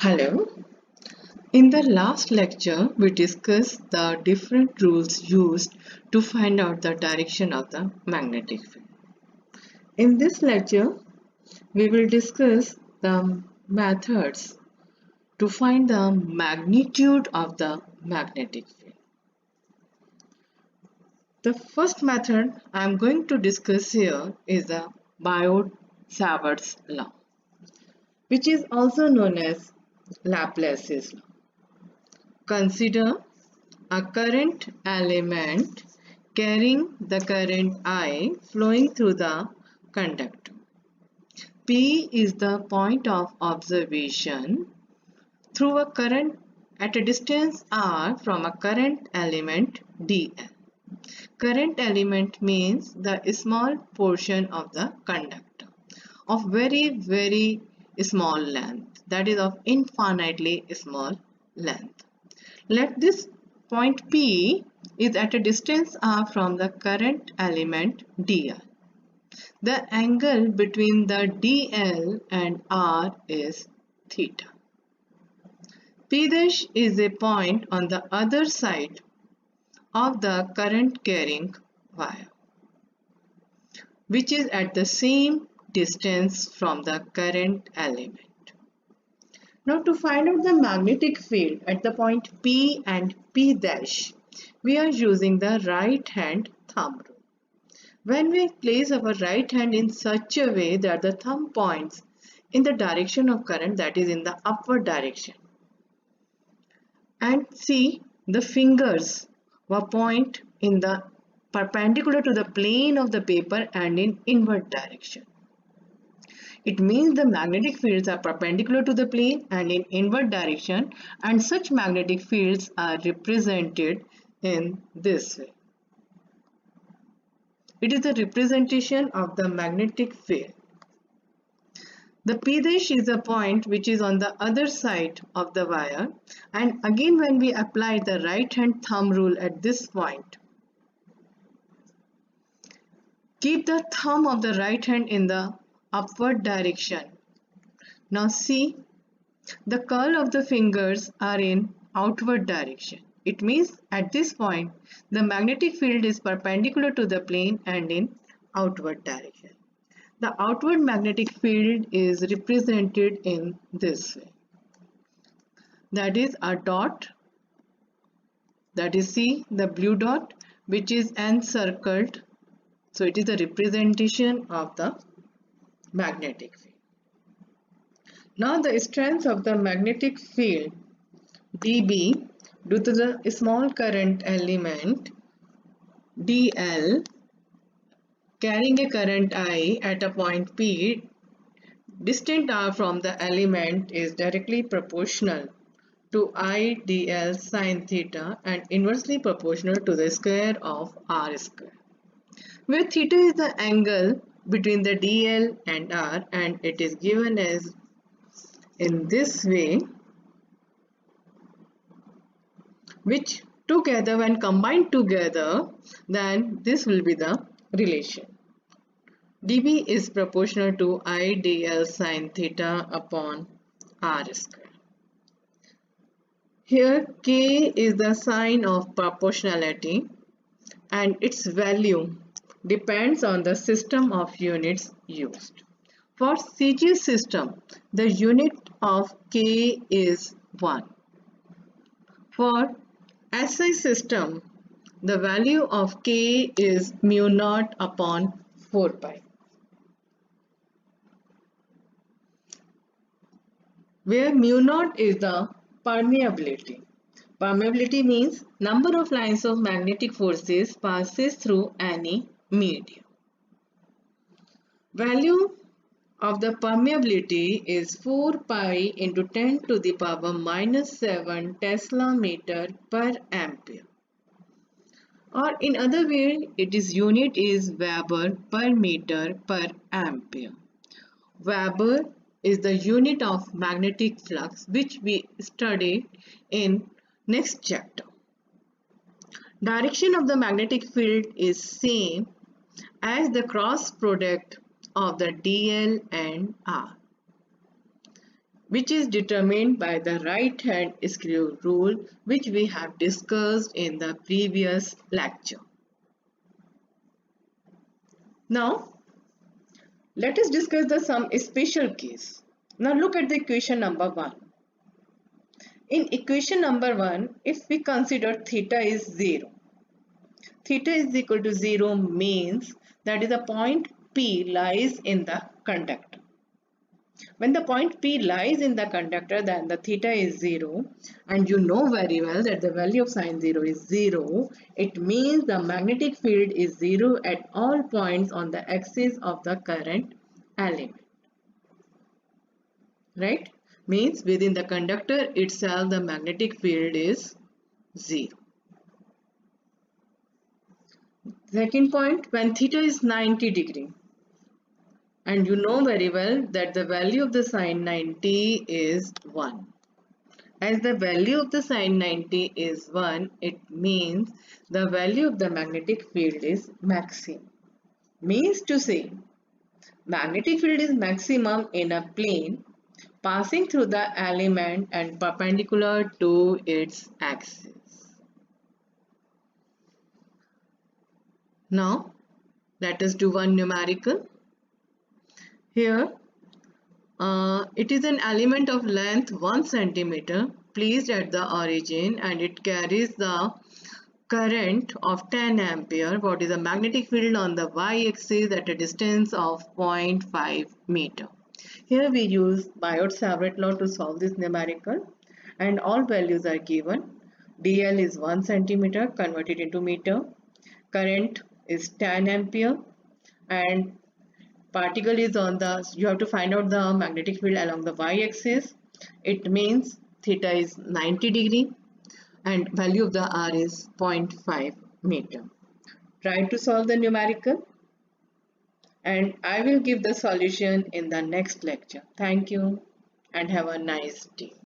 Hello. In the last lecture, we discussed the different rules used to find out the direction of the magnetic field. In this lecture, we will discuss the methods to find the magnitude of the magnetic field. The first method I am going to discuss here is the Biot-Savart's law, which is also known as Laplace's law. Consider a current element carrying the current I flowing through the conductor. P is the point of observation through a current at a distance r from a current element dl. Current element means the small portion of the conductor of very small length, that is of infinitely small length. Let this point P is at a distance r from the current element dl. The angle between the dl and r is theta. P' is a point on the other side of the current carrying wire, which is at the same distance from the current element. Now, to find out the magnetic field at the point P and P', we are using the right hand thumb rule. When we place our right hand in such a way that the thumb points in the direction of current, that is in the upward direction, and see the fingers will point in the perpendicular to the plane of the paper and in inward direction. It means the magnetic fields are perpendicular to the plane and in inward direction, and such magnetic fields are represented in this way. It is a representation of the magnetic field. The P' is a point which is on the other side of the wire, and again when we apply the right hand thumb rule at this point, keep the thumb of the right hand in the upward direction. Now see, the curl of the fingers are in outward direction. It means at this point, the magnetic field is perpendicular to the plane and in outward direction. The outward magnetic field is represented in this way. That is a dot, that is see the blue dot, which is encircled. So it is a representation of the magnetic field. Now the strength of the magnetic field dB due to the small current element dl carrying a current I at a point P distant r from the element is directly proportional to I dl sine theta and inversely proportional to the square of r square, where theta is the angle between the dl and r, and it is given as in this way, which together, when combined together, then this will be the relation. dB is proportional to I dl sine theta upon r square. Here K is the sign of proportionality and its value depends on the system of units used. For CG system, the unit of K is 1. For SI system, the value of K is mu naught upon 4 pi, where mu naught is the permeability. Permeability means number of lines of magnetic forces passes through any medium. Value of the permeability is 4 pi into 10 to the power minus 7 Tesla meter per ampere. Or in other way, its unit is Weber per meter per ampere. Weber is the unit of magnetic flux, which we studied in next chapter. Direction of the magnetic field is same as the cross product of the dl and r. which is determined by the right hand screw rule, which we have discussed in the previous lecture. Now, let us discuss some special case. Now look at the equation number 1. In equation number 1, if we consider theta is 0, theta is equal to 0 means that is the point P lies in the conductor. When the point P lies in the conductor, then the theta is 0, and you know very well that the value of sine 0 is 0. It means the magnetic field is 0 at all points on the axis of the current element. Right? Means within the conductor itself the magnetic field is 0. Second point, when theta is 90 degree, and you know very well that the value of the sine 90 is 1. As the value of the sine 90 is 1, it means the value of the magnetic field is maximum. Means to say, magnetic field is maximum in a plane passing through the element and perpendicular to its axis. Now, let us do one numerical. Here, it is an element of length 1 centimeter placed at the origin, and it carries the current of 10 ampere. What is the magnetic field on the y-axis at a distance of 0.5 meter. Here we use Biot-Savart law to solve this numerical, and all values are given. dl is 1 centimeter converted into meter. Current is 10 ampere, and particle is on the, you have to find out the magnetic field along the y-axis. It means theta is 90 degree and value of the r is 0.5 meter. Try to solve the numerical, and I will give the solution in the next lecture. Thank you and have a nice day.